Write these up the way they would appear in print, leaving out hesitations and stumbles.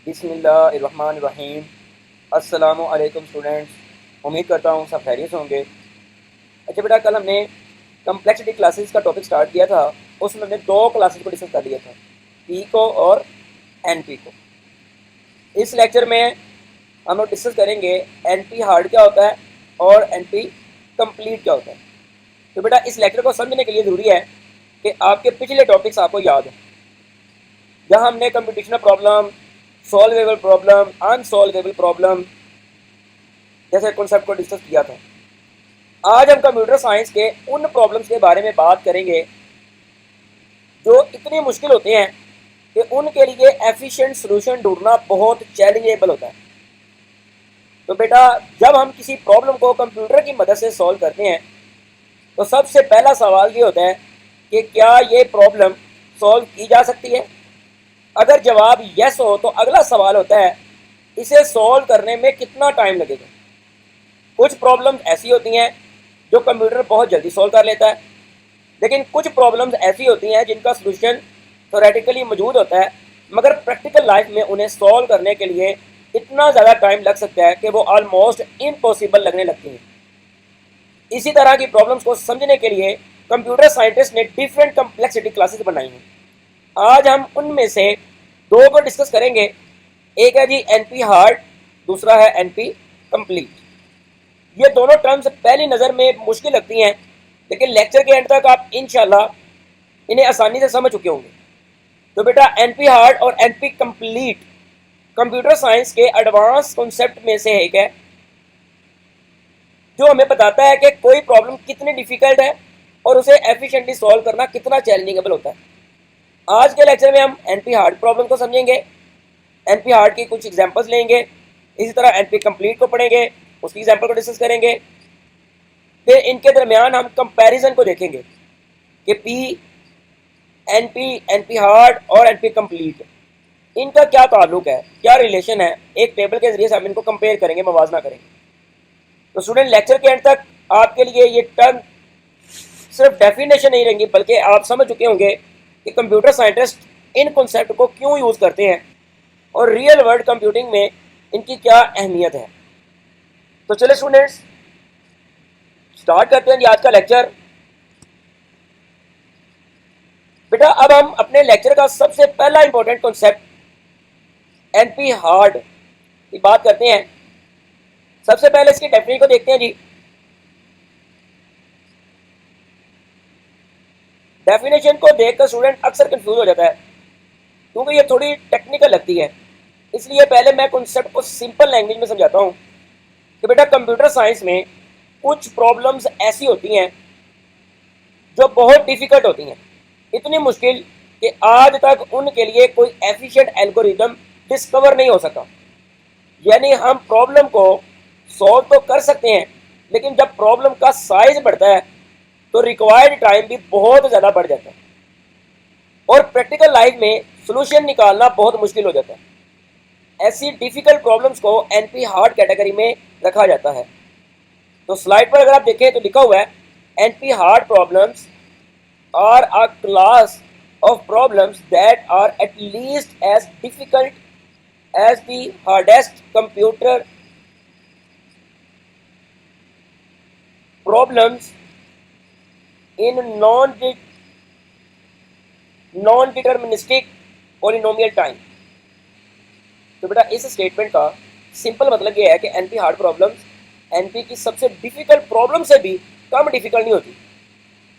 बिस्मिल्लाहिर्रहमानिर्रहीम। अस्सलामु अलैकुम स्टूडेंट्स, उम्मीद करता हूँ सब खैरियत से होंगे। अच्छा बेटा, कल हमने कम्प्लेक्सिटी क्लासेस का टॉपिक स्टार्ट किया था। उसमें हमने दो क्लासेस को डिस्कस कर लिया था, पी को और एन पी को। इस लेक्चर में हम लोग डिस्कस करेंगे एन पी हार्ड क्या होता है और एन पी कम्प्लीट क्या होता है। तो बेटा, इस लेक्चर को समझने के लिए ज़रूरी है कि आपके पिछले टॉपिक्स आपको याद हैं, जहाँ हमने computational problem, solvable problem, unsolvable problem जैसे कॉन्सेप्ट को डिस्कस किया था। आज हम कंप्यूटर साइंस के उन प्रॉब्लम्स के बारे में बात करेंगे जो इतने मुश्किल होते हैं कि उनके लिए एफिशिएंट सॉल्यूशन ढूंढना बहुत चैलेंजेबल होता है। तो बेटा, जब हम किसी प्रॉब्लम को कंप्यूटर की मदद से सॉल्व करते हैं तो सबसे पहला सवाल ये होता है कि क्या ये प्रॉब्लम सॉल्व की जा सकती है। अगर जवाब यस हो तो अगला सवाल होता है इसे सॉल्व करने में कितना टाइम लगेगा। कुछ प्रॉब्लम्स ऐसी होती हैं जो कंप्यूटर बहुत जल्दी सॉल्व कर लेता है, लेकिन कुछ प्रॉब्लम्स ऐसी होती हैं जिनका सलूशन थ्योरेटिकली मौजूद होता है, मगर प्रैक्टिकल लाइफ में उन्हें सॉल्व करने के लिए इतना ज़्यादा टाइम लग सकता है कि वो ऑलमोस्ट इम्पॉसिबल लगने लगती हैं। इसी तरह की प्रॉब्लम्स को समझने के लिए कंप्यूटर साइंटिस्ट ने डिफरेंट कम्प्लेक्सिटी क्लासेस बनाई हैं। आज हम उनमें से दो को डिस्कस करेंगे। एक है जी एनपी हार्ड, दूसरा है एनपी कंप्लीट। ये दोनों टर्म्स पहली नज़र में मुश्किल लगती हैं, लेकिन लेक्चर के एंड तक आप इंशाल्लाह इन्हें आसानी से समझ चुके होंगे। तो बेटा, एनपी हार्ड और एनपी कंप्लीट कंप्यूटर साइंस के एडवांस कॉन्सेप्ट में से एक है, जो हमें बताता है कि कोई प्रॉब्लम कितनी डिफिकल्ट है और उसे एफिशिएंटली सॉल्व करना कितना चैलेंजेबल होता है। आज के लेक्चर में हम एनपी हार्ड प्रॉब्लम को समझेंगे, एनपी हार्ड की कुछ एग्जांपल्स लेंगे, इसी तरह एनपी कंप्लीट को पढ़ेंगे, उसकी एग्जांपल को डिस्कस करेंगे। फिर इनके दरमियान हम कंपैरिजन को देखेंगे कि पी, एनपी, एनपी हार्ड और एनपी कंप्लीट इनका क्या ताल्लुक है, क्या रिलेशन है। एक टेबल के जरिए से हम इनको कंपेयर करेंगे, मवाजना करेंगे। तो स्टूडेंट, लेक्चर के एंड तक आपके लिए ये टर्म सिर्फ डेफिनेशन नहीं रहेंगी, बल्कि आप समझ चुके होंगे कि कंप्यूटर साइंटिस्ट इन कॉन्सेप्ट को क्यों यूज़ करते हैं और रियल वर्ल्ड कंप्यूटिंग में इनकी क्या अहमियत है। तो चले स्टूडेंट्स, स्टार्ट करते हैं जी आज का लेक्चर। बेटा, अब हम अपने लेक्चर का सबसे पहला इंपॉर्टेंट कॉन्सेप्ट एनपी हार्ड की बात करते हैं। सबसे पहले इसकी डेफिनेशन को देखते हैं जी। डेफिनेशन को देखकर स्टूडेंट अक्सर कंफ्यूज हो जाता है, क्योंकि ये थोड़ी टेक्निकल लगती है। इसलिए पहले मैं कॉन्सेप्ट को सिंपल लैंग्वेज में समझाता हूँ कि बेटा, कंप्यूटर साइंस में कुछ प्रॉब्लम्स ऐसी होती हैं जो बहुत डिफिकल्ट होती हैं, इतनी मुश्किल कि आज तक उनके लिए कोई एफिशिएंट एल्गोरिदम डिस्कवर नहीं हो सका। यानी हम प्रॉब्लम को सॉल्व तो कर सकते हैं, लेकिन जब प्रॉब्लम का साइज बढ़ता है तो रिक्वायर्ड टाइम भी बहुत ज़्यादा बढ़ जाता है और प्रैक्टिकल लाइफ में सॉल्यूशन निकालना बहुत मुश्किल हो जाता है। ऐसी डिफिकल्ट प्रॉब्लम्स को एनपी हार्ड कैटेगरी में रखा जाता है। तो स्लाइड पर अगर आप देखें तो लिखा हुआ है, NP hard problems are a class of problems that are at least as difficult as the hardest computer problems in non deterministic polynomial time. तो बेटा, इस स्टेटमेंट का सिंपल मतलब ये है कि एनपी हार्ड प्रॉब्लम्स एनपी की सबसे डिफिकल्ट प्रॉब्लम से भी कम डिफिकल्ट नहीं होती।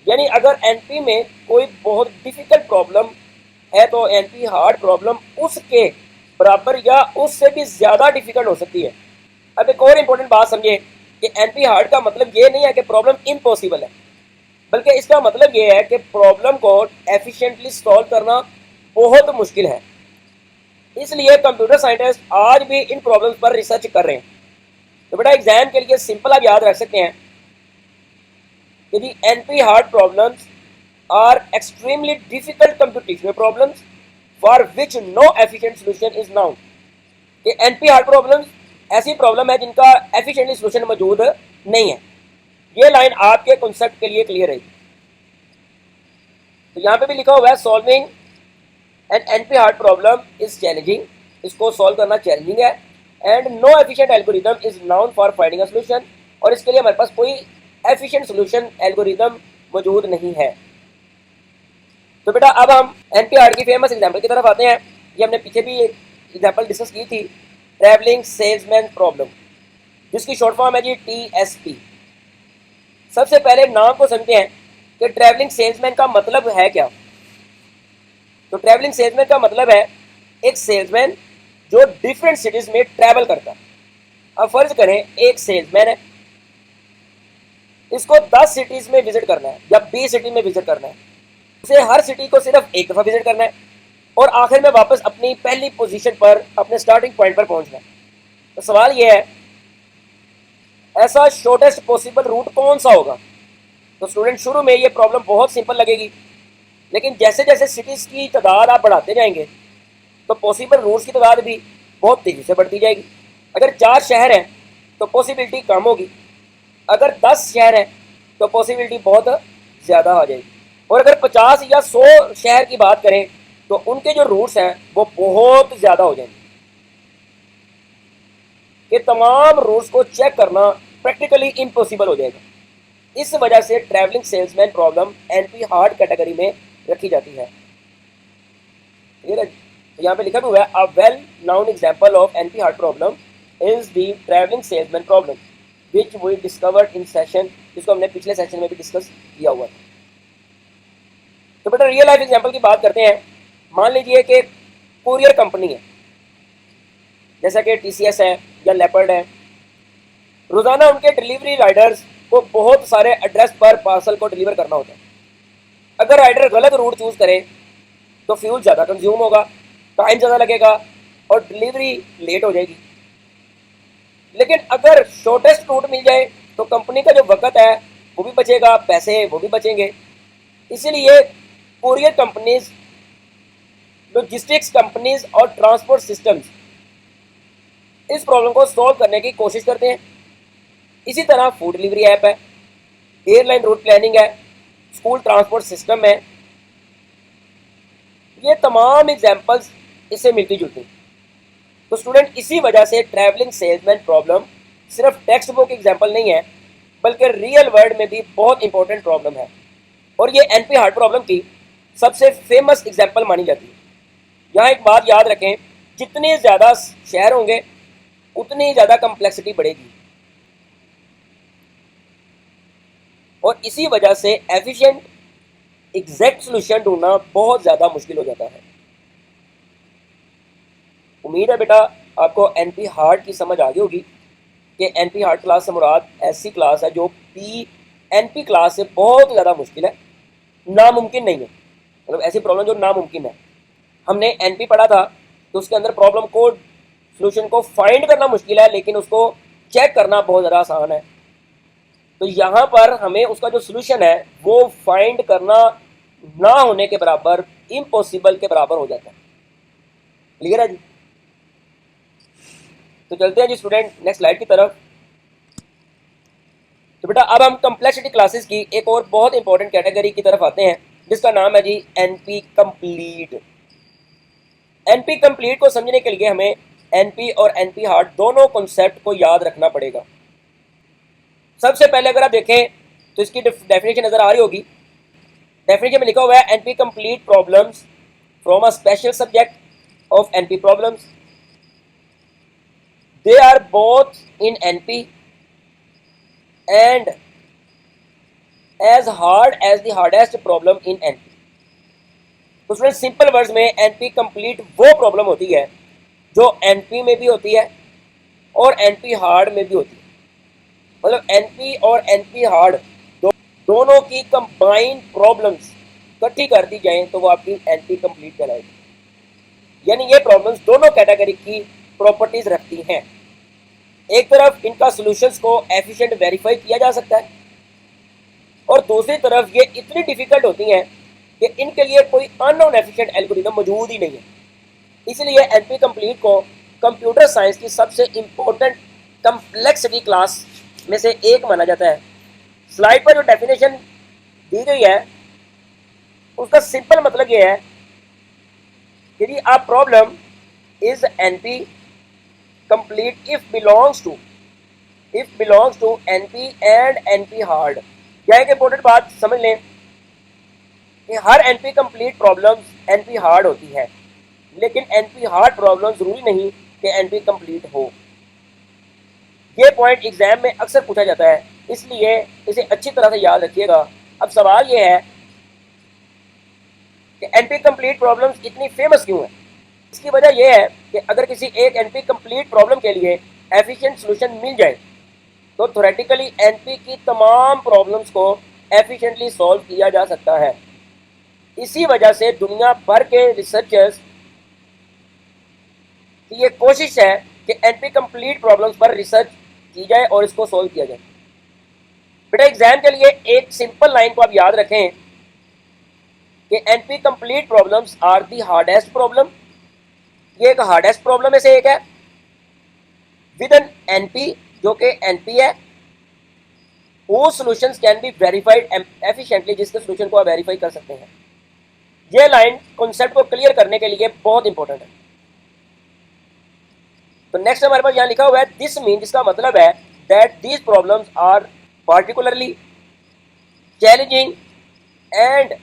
यानी अगर एनपी में कोई बहुत डिफिकल्ट प्रॉब्लम है तो एनपी हार्ड प्रॉब्लम उसके बराबर या उससे भी ज़्यादा डिफिकल्ट हो सकती है। अब एक और इम्पोर्टेंट बात समझे कि एनपी हार्ड का मतलब ये नहीं है कि प्रॉब्लम इम्पॉसिबल है, बल्कि इसका मतलब ये है कि प्रॉब्लम को एफिशिएंटली सॉल्व करना बहुत मुश्किल है। इसलिए कंप्यूटर साइंटिस्ट आज भी इन प्रॉब्लम्स पर रिसर्च कर रहे हैं। तो बेटा, एग्जाम के लिए सिंपल आप याद रख सकते हैं कि the NP hard problems are extremely difficult computational problems for which no efficient solution is known. कि एनपी हार्ड प्रॉब्लम्स ऐसी प्रॉब्लम है जिनका एफिशिएंटली सॉल्यूशन मौजूद नहीं है। ये लाइन आपके कॉन्सेप्ट के लिए क्लियर है। तो यहाँ पे भी लिखा हुआ है, solving an NP hard problem is challenging इसको सॉल्व करना चैलेंजिंग है। And no efficient algorithm is known for finding a solution, और इसके लिए हमारे पास कोई एफिशिएंट सोल्यूशन एल्गोरिदम मौजूद नहीं है। तो बेटा अब हम NP-hart की फेमस एग्जाम्पल की तरफ आते हैं। ये हमने पीछे भी एक एग्जाम्पल डिस्कस की थी, ट्रैवलिंग सेल्समैन प्रॉब्लम, जिसकी शॉर्ट फॉर्म है जी TSP। सबसे पहले नाम को समझते हैं कि ट्रैवलिंग सेल्समैन का मतलब है क्या। तो ट्रैवलिंग सेल्समैन का मतलब है एक सेल्समैन जो डिफरेंट सिटीज में ट्रैवल करता है। अब फर्ज करें एक सेल्समैन है, इसको 10 सिटीज में विजिट करना है या 20 सिटी में विजिट करना है, उसे हर सिटी को सिर्फ एक दफा विजिट करना है और आखिर में वापस अपनी पहली पोजीशन पर, अपने स्टार्टिंग पॉइंट पर पहुंचना है। तो सवाल यह है, ऐसा शॉर्टेस्ट पॉसिबल रूट कौन सा होगा। तो स्टूडेंट शुरू में ये प्रॉब्लम बहुत सिंपल लगेगी, लेकिन जैसे जैसे सिटीज की तादाद आप बढ़ाते जाएंगे तो पॉसिबल रूट्स की तादाद भी बहुत तेजी से बढ़ती जाएगी। अगर 4 शहर हैं तो पॉसिबिलिटी कम होगी, अगर 10 शहर हैं तो पॉसिबिलिटी बहुत ज़्यादा आ जाएगी, और अगर 50 या 100 शहर की बात करें तो उनके जो रूट्स हैं वो बहुत ज़्यादा हो जाएंगे। कि तमाम रूट्स को चेक करना प्रैक्टिकली इम्पॉसिबल हो जाएगा। इस वजह से travelling salesman problem NP-hart category में रखी जाती है। ये तो यहाँ पे लिखा भी हुआ है, a well known example of NP-hart problem is the travelling salesman problem which we discovered in session, जिसको हमने पिछले सेशन में भी डिस्कस किया हुआ था। तो बेटा रियल लाइफ एग्जांपल की बात करते हैं। मान लीजिए कि कुरियर कंपनी है, जैसा कि TCS है या लेपर्ड है। रोजाना उनके डिलीवरी राइडर्स को बहुत सारे एड्रेस पर पार्सल को डिलीवर करना होता है। अगर राइडर गलत रूट चूज करे तो फ्यूल ज़्यादा कंज्यूम होगा, टाइम ज़्यादा लगेगा और डिलीवरी लेट हो जाएगी। लेकिन अगर शॉर्टेस्ट रूट मिल जाए तो कंपनी का जो वक्त है वो भी बचेगा, पैसे वो भी बचेंगे। इसीलिए कुरियर कंपनीज, लॉजिस्टिक्स कंपनीज और ट्रांसपोर्ट सिस्टम्स इस प्रॉब्लम को सॉल्व करने की कोशिश करते हैं। इसी तरह फूड डिलीवरी ऐप है, एयरलाइन रूट प्लानिंग है, स्कूल ट्रांसपोर्ट सिस्टम है। ये तमाम एग्जांपल्स इससे मिलती जुलती। तो स्टूडेंट इसी वजह से ट्रैवलिंग सेल्समैन प्रॉब्लम सिर्फ टेक्स्ट बुक एग्जांपल नहीं है, बल्कि रियल वर्ल्ड में भी बहुत इंपॉर्टेंट प्रॉब्लम है, और ये NP-hart प्रॉब्लम की सबसे फेमस एग्जांपल मानी जाती है। यहाँ एक बात याद रखें, जितने ज़्यादा शहर होंगे उतनी ज़्यादा कम्प्लेक्सिटी बढ़ेगी, और इसी वजह से एफिशिएंट एग्जैक्ट सोल्यूशन ढूंढना बहुत ज़्यादा मुश्किल हो जाता है। उम्मीद है बेटा आपको NP-hart की समझ आ गई होगी कि NP-hart क्लास से मुराद ऐसी क्लास है जो PNP क्लास से बहुत ज़्यादा मुश्किल है, नामुमकिन नहीं है। मतलब ऐसी प्रॉब्लम जो नामुमकिन है। हमने NP पढ़ा था तो उसके अंदर प्रॉब्लम को, सोल्यूशन को फाइंड करना मुश्किल है, लेकिन उसको चेक करना बहुत ज़्यादा आसान है। तो यहाँ पर हमें उसका जो सोल्यूशन है वो फाइंड करना ना होने के बराबर, इम्पॉसिबल के बराबर हो जाता है। क्लियर है जी। तो चलते हैं जी स्टूडेंट नेक्स्ट स्लाइड की तरफ। तो बेटा अब हम कम्प्लेक्सिटी क्लासेस की एक और बहुत इंपॉर्टेंट कैटेगरी की तरफ आते हैं, जिसका नाम है जी NP कंप्लीट। NP कंप्लीट को समझने के लिए हमें NP और NP-hart दोनों कॉन्सेप्ट को याद रखना पड़ेगा। सबसे पहले अगर आप देखें तो इसकी डेफिनेशन नजर आ रही होगी। डेफिनेशन में लिखा हुआ है, NP complete problems from a special subject of NP problems, they are both in NP and as hard as the hardest problem in NP। तो स्टूडेंट सिंपल वर्ड्स में NP कंप्लीट वो प्रॉब्लम होती है जो NP में भी होती है और NP-hart में भी होती है। मतलब NP और NP-hart दोनों की कंबाइंड प्रॉब्लम्स इकट्ठी कर दी जाए तो वो आपकी NP कंप्लीट कहलाएगी। यानी ये प्रॉब्लम्स दोनों कैटेगरी की प्रॉपर्टीज रखती हैं। एक तरफ इनका सॉल्यूशंस को एफिशिएंट वेरीफाई किया जा सकता है, और दूसरी तरफ ये इतनी डिफिकल्ट होती हैं कि इनके लिए कोई अननोन एफिशिएंट एल्गोरिथम मौजूद ही नहीं है। इसलिए NP कंप्लीट को कंप्यूटर साइंस की सबसे इंपॉर्टेंट कम्प्लेक्सिटी क्लास में से एक माना जाता है। स्लाइड पर जो डेफिनेशन दी गई है उसका सिंपल मतलब ये है कि जी आप problem is NP complete if belongs to NP and NP hard. क्या एक इंपॉर्टेंट बात समझ लें कि हर NP complete problems NP hard होती है, लेकिन एनपी हार्ड प्रॉब्लम जरूरी नहीं कि एनपी कंप्लीट हो। ये पॉइंट एग्जाम में अक्सर पूछा जाता है, इसलिए इसे अच्छी तरह से याद रखिएगा। अब सवाल ये है कि एनपी कंप्लीट प्रॉब्लम्स इतनी फेमस क्यों है। इसकी वजह यह है कि अगर किसी एक एनपी कंप्लीट प्रॉब्लम के लिए एफिशिएंट सॉल्यूशन मिल जाए तो थ्योरेटिकली एनपी की तमाम प्रॉब्लम्स को एफिशिएंटली सॉल्व किया जा सकता है। इसी वजह से दुनिया भर के रिसर्चर्स की ये कोशिश है कि एनपी कंप्लीट प्रॉब्लम्स पर रिसर्च की जाए और इसको सॉल्व किया जाए। बेटा एग्जाम के लिए एक सिंपल लाइन को आप याद रखें कि NP complete problems are the hardest problem. ये एक हार्डेस्ट प्रॉब्लम में से एक है विद एन एनपी जो कि एनपी है, वो solutions can be verified efficiently, जिसके सॉल्यूशन को आप वेरीफाई कर सकते हैं। ये लाइन कॉन्सेप्ट को क्लियर करने के लिए बहुत इंपॉर्टेंट है। तो नेक्स्ट हमारे पास यहाँ लिखा हुआ है दिस मीन, जिसका मतलब है that these problems are particularly challenging and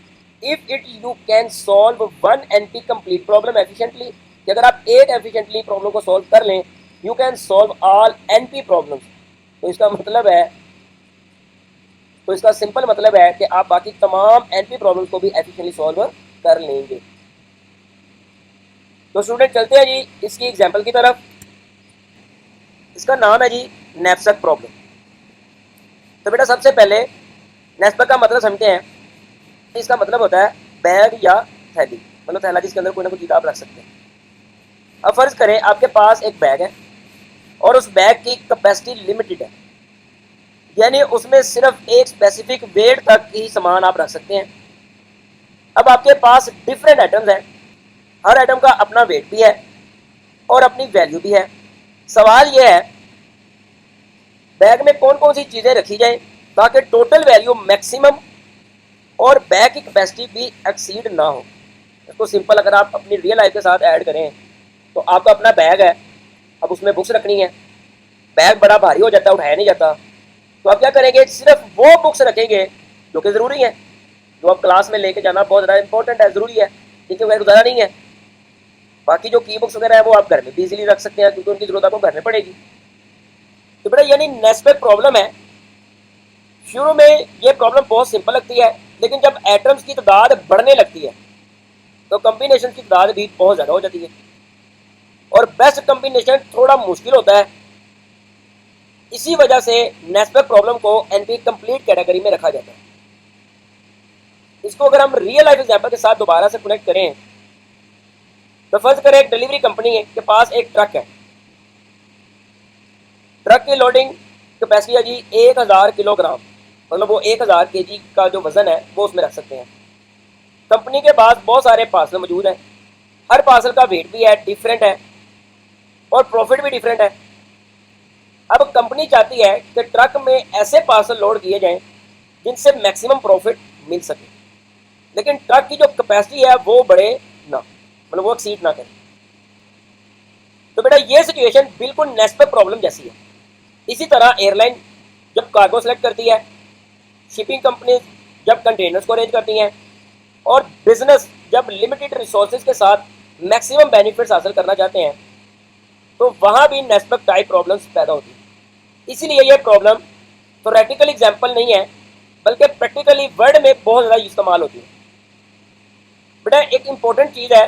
if it you can solve one NP complete problem efficiently, कि अगर आप एक एफिशिएंटली प्रॉब्लम को सॉल्व कर लें you can solve all NP problems. तो इसका मतलब है, तो इसका सिंपल मतलब है कि आप बाकी तमाम एनपी प्रॉब्लम्स को भी एफिशिएंटली सॉल्व कर लेंगे। तो स्टूडेंट चलते हैं जी इसकी एग्जांपल की तरफ। इसका नाम है जी नैपसैक प्रॉब्लम। तो बेटा सबसे पहले नैपसैक का मतलब समझते हैं। इसका मतलब होता है बैग या थैली, मतलब थैला जिसके अंदर कोई ना कोई चीज़ आप रख सकते हैं। अब फर्ज करें आपके पास एक बैग है और उस बैग की कैपेसिटी लिमिटेड है, यानी उसमें सिर्फ एक स्पेसिफिक वेट तक ही सामान आप रख सकते हैं। अब आपके पास डिफरेंट आइटम्स हैं, हर आइटम का अपना वेट भी है और अपनी वैल्यू भी है। सवाल यह है बैग में कौन कौन सी चीज़ें रखी जाएं ताकि टोटल वैल्यू मैक्सिमम और बैग की कैपेसिटी भी एक्सीड ना हो। इसको सिंपल अगर आप अपनी रियल लाइफ के साथ ऐड करें तो आपका अपना बैग है, अब उसमें बुक्स रखनी है, बैग बड़ा भारी हो जाता है, उठाया नहीं जाता, तो आप क्या करेंगे, सिर्फ वो बुक्स रखेंगे जो कि ज़रूरी है, जो आप क्लास में लेके जाना बहुत ज़्यादा इंपॉर्टेंट है, ज़रूरी है, क्योंकि वह गुजारा नहीं है। बाकी जो की बुक्स वगैरह है वो आप घर में भी इजीली रख सकते हैं क्योंकि उनकी ज़रूरत आपको घर में पड़ेगी। तो बेटा यानी नैपसैक प्रॉब्लम है, शुरू में ये प्रॉब्लम बहुत सिंपल लगती है, लेकिन जब एटम्स की तादाद बढ़ने लगती है तो कम्बिनेशन की तादाद भी बहुत ज़्यादा हो जाती है और बेस्ट कम्बिनेशन थोड़ा मुश्किल होता है। इसी वजह से नैपसैक प्रॉब्लम को एनपी कंप्लीट कैटेगरी में रखा जाता है। इसको अगर हम रियल लाइफ एग्जांपल के साथ दोबारा से कनेक्ट करें तो फर्ज करें एक डिलीवरी कंपनी के पास एक ट्रक है। ट्रक की लोडिंग कैपेसिटी है जी 1000 किलोग्राम, मतलब वो 1000 केजी का जो वजन है वो उसमें रख सकते हैं। कंपनी के पास बहुत सारे पार्सल मौजूद हैं, हर पार्सल का वेट भी है, डिफरेंट है और प्रॉफिट भी डिफरेंट है। अब कंपनी चाहती है कि ट्रक में ऐसे पार्सल लोड किए जाएं जिनसे मैक्सिमम प्रॉफिट मिल सके, लेकिन ट्रक की जो कैपेसिटी है वो बढ़े ना, मतलब वो एक्सीड ना करे। तो बेटा ये सिचुएशन बिल्कुल नैपसैक प्रॉब्लम जैसी है। इसी तरह एयरलाइन जब कार्गो सेलेक्ट करती है, शिपिंग कंपनी जब कंटेनर्स को अरेंज करती हैं और बिजनेस जब लिमिटेड रिसोर्सेज के साथ मैक्सिमम बेनिफिट्स हासिल करना चाहते हैं तो वहाँ भी नैपसैक टाइप प्रॉब्लम्स पैदा होती हैं। इसीलिए यह प्रॉब्लम थ्योरेटिकल एग्जाम्पल नहीं है बल्कि प्रैक्टिकली वर्ल्ड में बहुत ज़्यादा इस्तेमाल होती है। बेटा एक इंपॉर्टेंट चीज़ है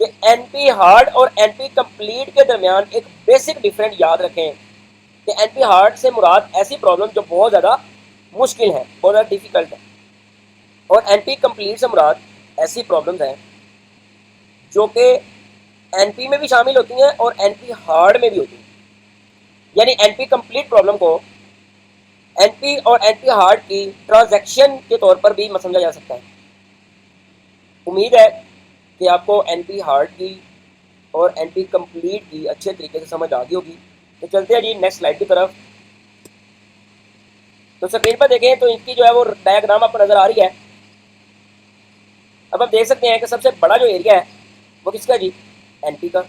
कि एनपी हार्ड और एनपी कंप्लीट के दरमियान एक बेसिक डिफरेंट याद रखें कि एनपी हार्ड से मुराद ऐसी प्रॉब्लम जो बहुत ज़्यादा मुश्किल है, बहुत ज़्यादा डिफिकल्ट है, और एनपी कंप्लीट से मुराद ऐसी प्रॉब्लम्स हैं जो कि एनपी में भी शामिल होती हैं और एनपी हार्ड में भी होती हैं। यानी एनपी कंप्लीट प्रॉब्लम को एनपी और एनपी हार्ड की ट्रांजैक्शन के तौर पर भी समझा जा सकता है। उम्मीद है कि आपको एनपी हार्ड की और एनपी कंप्लीट की अच्छे तरीके से समझ आ गई होगी। तो चलते हैं जी नेक्स्ट स्लाइड की तरफ। तो स्क्रीन पर देखें तो इनकी जो है वो डायग्राम आपको नजर आ रही है। अब आप देख सकते हैं कि सबसे बड़ा जो एरिया है वो किसका जी, एनपी का,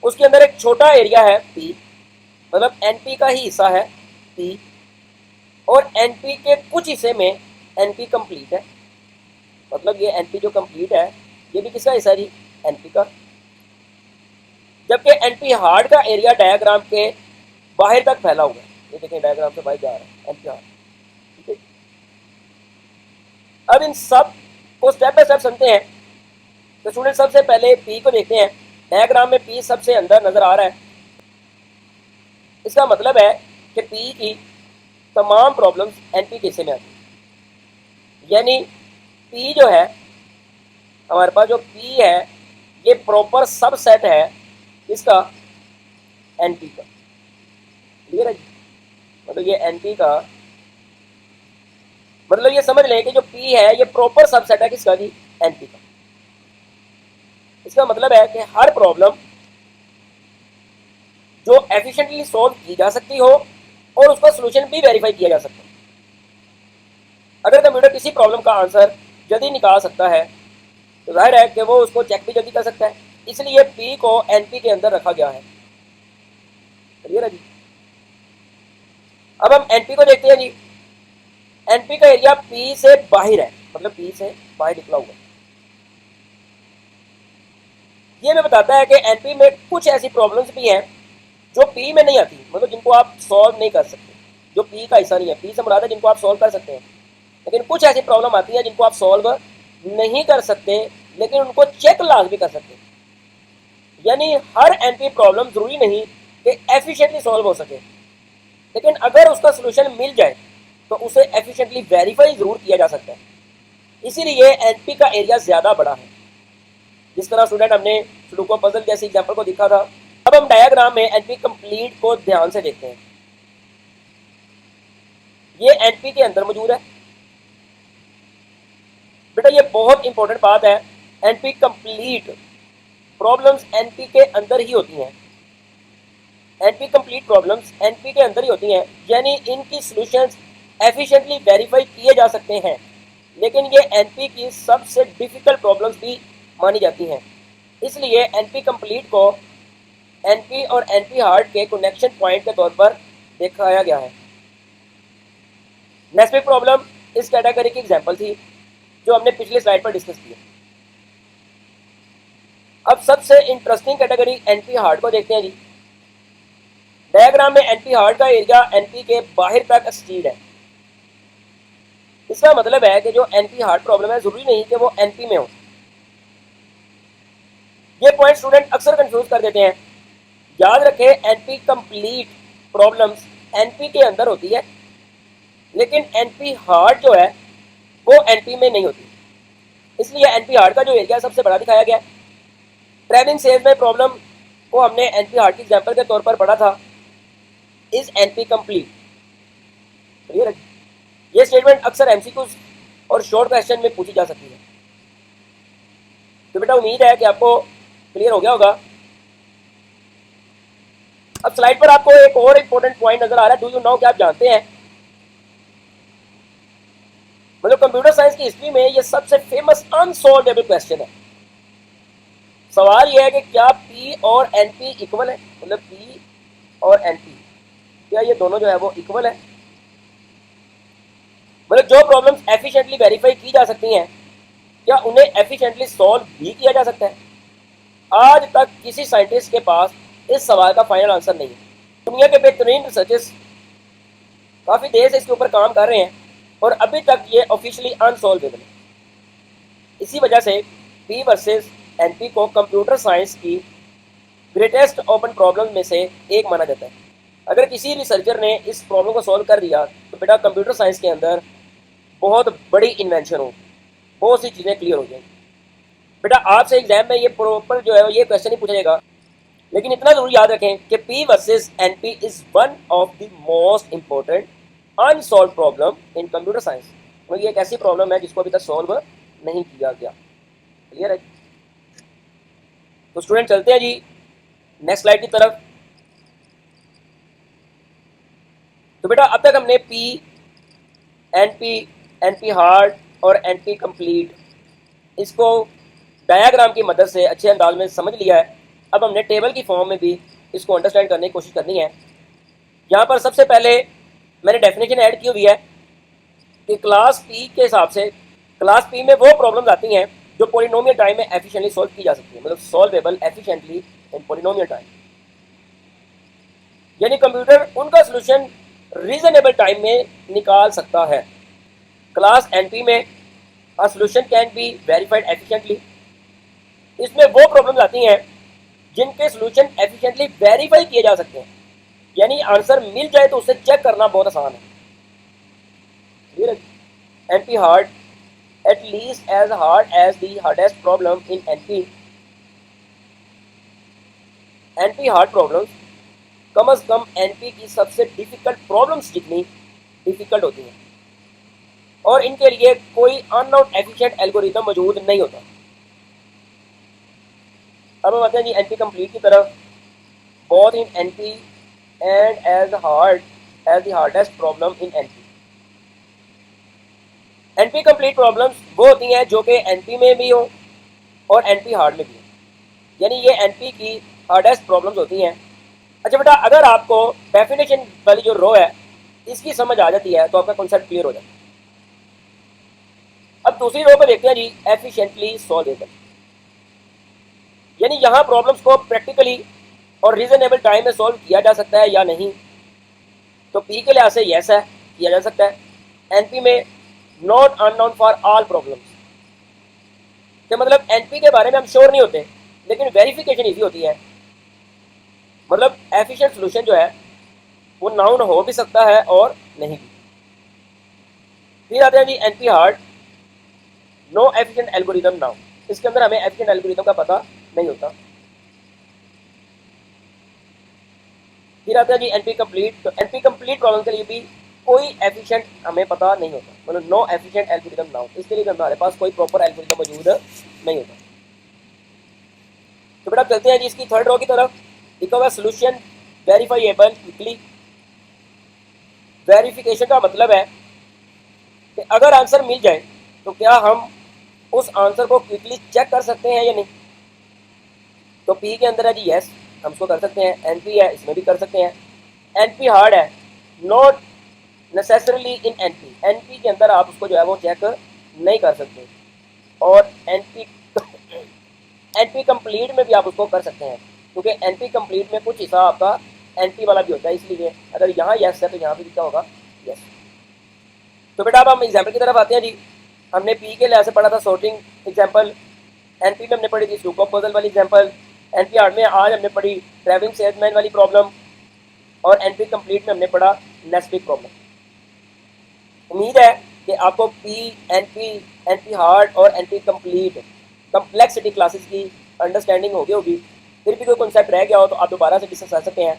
उसके अंदर एक छोटा एरिया है पी, मतलब एनपी का ही हिस्सा है पी, और एनपी के कुछ हिस्से में एनपी कंप्लीट है, मतलब ये एनपी जो कंप्लीट है ये भी किसका हिस्सा है जी, एनपी का। जबकि एनपी हार्ड का एरिया डायग्राम के बाहर तक फैला हुआ है, ये देखें डायग्राम से बाहर जा रहा है एनपी हार्ड, ठीक है। अब इन सब को स्टेप बाय स्टेप समझते हैं। तो स्टूडेंट सबसे पहले पी को देखते हैं। डायग्राम में पी सबसे अंदर नजर आ रहा है, इसका मतलब है कि पी की तमाम प्रॉब्लम्स एनपी के हिस्से में आती है, यानी पी जो है हमारे पास जो पी है ये प्रॉपर सबसेट है इसका, एनपी का, क्लियर है। मतलब ये एनपी का मतलब ये समझ लें कि जो पी है ये प्रॉपर सबसेट है किसका जी, एनपी का। इसका मतलब है कि हर प्रॉब्लम जो एफिशिएंटली सॉल्व की जा सकती हो और उसका सॉल्यूशन भी वेरीफाई किया जा सकता है। अगर कंप्यूटर किसी प्रॉब्लम का आंसर जल्दी निकाल सकता है तो जाहिर है कि वो उसको चेक भी जल्दी कर सकता है, इसलिए पी को एनपी के अंदर रखा गया है, क्लियर है जी। अब हम एनपी को देखते हैं जी। एनपी का एरिया पी से बाहर है, मतलब पी से बाहर निकला हुआ है। ये हमें बताता है कि एनपी में कुछ ऐसी प्रॉब्लम्स भी हैं जो पी में नहीं आती, मतलब जिनको आप सॉल्व नहीं कर सकते, जो पी का हिस्सा नहीं है। पी से मुराद है जिनको आप सॉल्व कर सकते हैं, लेकिन कुछ ऐसी प्रॉब्लम आती है जिनको आप सॉल्व नहीं कर सकते लेकिन उनको चेक लाजमी कर सकते हैं। यानी हर एनपी प्रॉब्लम जरूरी नहीं कि एफिशिएंटली सॉल्व हो सके, लेकिन अगर उसका सोल्यूशन मिल जाए तो उसे एफिशिएंटली वेरीफाई जरूर किया जा सकता है, इसीलिए एनपी का एरिया ज्यादा बड़ा है। जिस तरह स्टूडेंट हमने सुडोकू पजल जैसी एग्जांपल को देखा था। अब हम डायग्राम में एनपी कंप्लीट को ध्यान से देखते हैं। ये एनपी के अंदर मौजूद है बेटा, ये बहुत इंपॉर्टेंट बात है। एनपी कंप्लीट प्रॉब्लम्स एनपी के अंदर ही होती हैं, एनपी कंप्लीट प्रॉब्लम्स एनपी के अंदर ही होती हैं, यानी इनकी सॉल्यूशंस एफिशिएंटली वेरीफाई किए जा सकते हैं, लेकिन ये एनपी की सबसे डिफिकल्ट प्रॉब्लम्स भी मानी जाती हैं। इसलिए एनपी कंप्लीट को एनपी और एनपी हार्ड के कनेक्शन पॉइंट के तौर पर दिखाया गया है। नेस्पिक प्रॉब्लम इस कैटेगरी की एग्जांपल थी जो हमने पिछले स्लाइड पर डिस्कस किया। अब सबसे इंटरेस्टिंग कैटेगरी एनपी हार्ड को देखते हैं जी। डायग्राम में एनपी हार्ड का एरिया एनपी के बाहर तक एक्सटीड है। इसका मतलब है कि जो एनपी हार्ड प्रॉब्लम है जरूरी नहीं कि वो एनपी में हो। ये पॉइंट स्टूडेंट अक्सर कंफ्यूज कर देते हैं। याद रखें एनपी कंप्लीट प्रॉब्लम्स एनपी के अंदर होती है, लेकिन एनपी हार्ड जो है वो एनपी में नहीं होती, इसलिए एनपी हार्ड का जो एरिया सबसे बड़ा दिखाया गया है। ट्रैवलिंग सेल्स में प्रॉब्लम को हमने एनपी हार्ड की एग्जांपल के तौर पर पढ़ा था, इज एनपी कंप्लीट, क्लियर है। ये स्टेटमेंट अक्सर एमसीक्यू और शॉर्ट क्वेश्चन में पूछी जा सकती है। तो बेटा उम्मीद है कि आपको क्लियर हो गया होगा। अब स्लाइड पर आपको एक और इंपॉर्टेंट पॉइंट नजर आ रहा है, डू यू नो, क्या आप जानते हैं, मतलब कंप्यूटर साइंस की हिस्ट्री में ये सबसे फेमस अनसॉल्वेबल क्वेश्चन है। सवाल यह है कि क्या पी और एनपी इक्वल है, मतलब पी और एनपी क्या ये दोनों जो है वो इक्वल है। मतलब जो प्रॉब्लम्स एफिशिएंटली वेरीफाई की जा सकती हैं क्या उन्हें एफिशिएंटली सॉल्व भी किया जा सकता है। आज तक किसी साइंटिस्ट के पास इस सवाल का फाइनल आंसर नहीं है। दुनिया के बेहतरीन रिसर्चर्स काफी देर से इसके ऊपर काम कर रहे हैं और अभी तक ये ऑफिशियली अनसॉल्वेबल है। इसी वजह से पी वर्सेस एनपी को कंप्यूटर साइंस की ग्रेटेस्ट ओपन प्रॉब्लम में से एक माना जाता है। अगर किसी रिसर्चर ने इस प्रॉब्लम को सॉल्व कर दिया तो बेटा कंप्यूटर साइंस के अंदर बहुत बड़ी इन्वेंशन हो, बहुत सी चीज़ें क्लियर हो जाएंगी। बेटा आपसे एग्जाम में ये प्रॉपर जो है ये क्वेश्चन ही पूछा जाएगा, लेकिन इतना जरूर याद रखें कि P versus NP is one of the most important unsolve problem in computer science. तो ये एक ऐसी प्रॉब्लम है जिसको अभी तक सॉल्व नहीं किया गया, क्लियर है। तो स्टूडेंट चलते हैं जी नेक्स्ट स्लाइड की तरफ। तो बेटा अब तक हमने पी, एनपी, एनपी हार्ड और एनपी कंप्लीट इसको डायाग्राम की मदद से अच्छे अंदाज में समझ लिया है। अब हमने टेबल की फॉर्म में भी इसको अंडरस्टैंड करने की कोशिश करनी है। यहाँ पर सबसे पहले मैंने डेफिनेशन ऐड की हुई है कि क्लास पी के हिसाब से क्लास पी में वो प्रॉब्लम्स आती हैं जो पोलिनोमियल टाइम में एफिशिएंटली सॉल्व की जा सकती है, मतलब सॉल्वेबल एफिशिएंटली इन पोलिनोमियल टाइम। यानी कंप्यूटर उनका सोल्यूशन रीजनेबल टाइम में निकाल सकता है। क्लास एनपी में a solution can be verified efficiently. इसमें वो प्रॉब्लम्स आती हैं जिनके सोल्यूशन एफिशिएंटली वेरीफाई किए जा सकते हैं, यानी आंसर मिल जाए तो उसे चेक करना बहुत आसान है। NP hard at least as hard as the hardest problem in NP hard problems कम अज कम NP की सबसे डिफिकल्ट प्रॉब्लम्स जितनी डिफिकल्ट होती हैं और इनके लिए कोई अननोन एफिशिएंट एल्गोरिथम मौजूद नहीं होता। अब हम आते हैं जी NP कंप्लीट की तरफ। Both in NP and as hard as the hardest problem in NP। NP complete problems वो होती हैं जो कि एनपी में भी हो और एनपी हार्ड में भी हो, यानी ये एनपी की हार्डेस्ट प्रॉब्लम्स होती हैं। अच्छा बेटा, अगर आपको डेफिनेशन वाली जो रो है इसकी समझ आ जाती है तो आपका कॉन्सेप्ट क्लियर हो जाता है। अब दूसरी रो पे देखते हैं जी एफिशिएंटली सॉल्वेबल, यानी यहाँ प्रॉब्लम्स को प्रैक्टिकली और रीजनेबल टाइम में सॉल्व किया जा सकता है या नहीं। तो पी के लिहाज से यस है, किया जा सकता है। एनपी में not unknown for all problems, के मतलब एनपी के बारे में हम श्योर नहीं होते लेकिन वेरिफिकेशन इजी होती है, मतलब एफिशिएंट सॉल्यूशन जो है वो नाउन हो भी सकता है और नहीं भी। फिर आते हैं जी NP hard, no efficient algorithm known. इसके अंदर हमें एफिशिएंट एल्गोरिथम का पता नहीं होता। फिर आता है जी एनपी कंप्लीट। तो एनपी कंप्लीट प्रॉब्लम के लिए भी कोई एफिशिएंट हमें पता नहीं होता, मतलब नो एफिशिएंट एल्गोरिथम नाउन। इसके लिए हमारे पास कोई प्रॉपर एल्गोरिथम मौजूद नहीं होता। तो बेटा चलते हैं जी इसकी थर्ड रो की तरफ। लिखा हुआ सोल्यूशन वेरीफाइएबल क्विकली। वेरिफिकेशन का मतलब है कि अगर आंसर मिल जाए तो क्या हम उस आंसर को क्विकली चेक कर सकते हैं या नहीं। तो पी के अंदर है जी यस, हम उसको कर सकते हैं। एनपी है, इसमें भी कर सकते हैं। एनपी हार्ड है, not necessarily in NP. NP के अंदर आप उसको जो है वो चेक नहीं कर सकते। और एनपी एनपी कंप्लीट में भी आप उसको कर सकते हैं, क्योंकि एनपी कंप्लीट में कुछ हिस्सा आपका एनपी वाला भी होता है, इसलिए अगर यहाँ यस है तो यहाँ भी क्या होगा, यस। तो बेटा अब हम एग्जाम्पल की तरफ आते हैं जी। हमने पी के लिहाज से पढ़ा था सॉर्टिंग एग्जाम्पल, एनपी में हमने पढ़ी थी स्लूक ऑफ पजल वाली एग्जाम्पल, एनपी हार्ड में आज हमने पढ़ी ट्रैवलिंग सेल्समैन वाली प्रॉब्लम, और एनपी कंप्लीट में हमने पढ़ा नेस्टिक प्रॉब्लम। उम्मीद है कि आपको पी, एनपी हार्ड और एनपी कंप्लीट कम्प्लेक्सिटी क्लासेस की अंडरस्टैंडिंग होगी। फिर भी कोई कॉन्सेप्ट रह गया हो तो आप दोबारा से डिस्कस कर सकते हैं,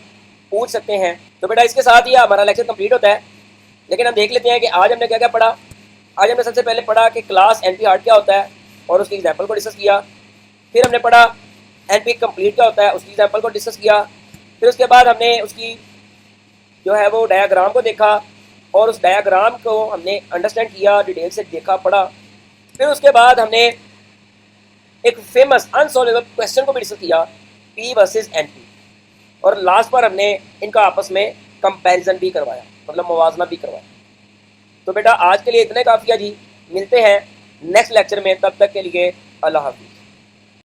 पूछ सकते हैं। तो बेटा इसके साथ ही हमारा लेक्चर कंप्लीट होता है। लेकिन हम देख लेते हैं कि आज हमने क्या क्या पढ़ा। आज हमने सबसे पहले पढ़ा कि क्लास एनपी हार्ड क्या होता है और उसकी एग्जाम्पल को डिस्कस किया। फिर हमने पढ़ा एनपी कंप्लीट क्या होता है, उसकी एग्जाम्पल को डिस्कस किया। फिर उसके बाद हमने उसकी जो है वो डायाग्राम को देखा और उस डायाग्राम को हमने अंडरस्टैंड किया, डिटेल से देखा, पढ़ा। फिर उसके बाद हमने एक फेमस अनसॉल्वेबल क्वेश्चन को भी डिस्कस किया, पी वर्सेस एनपी, और लास्ट पर हमने इनका आपस में कंपैरिजन भी करवाया, मतलब मुवाजना भी करवाया। तो बेटा आज के लिए इतने काफ़ी है जी, मिलते हैं नेक्स्ट लेक्चर में, तब तक के लिए अल्लाह हाफिज़।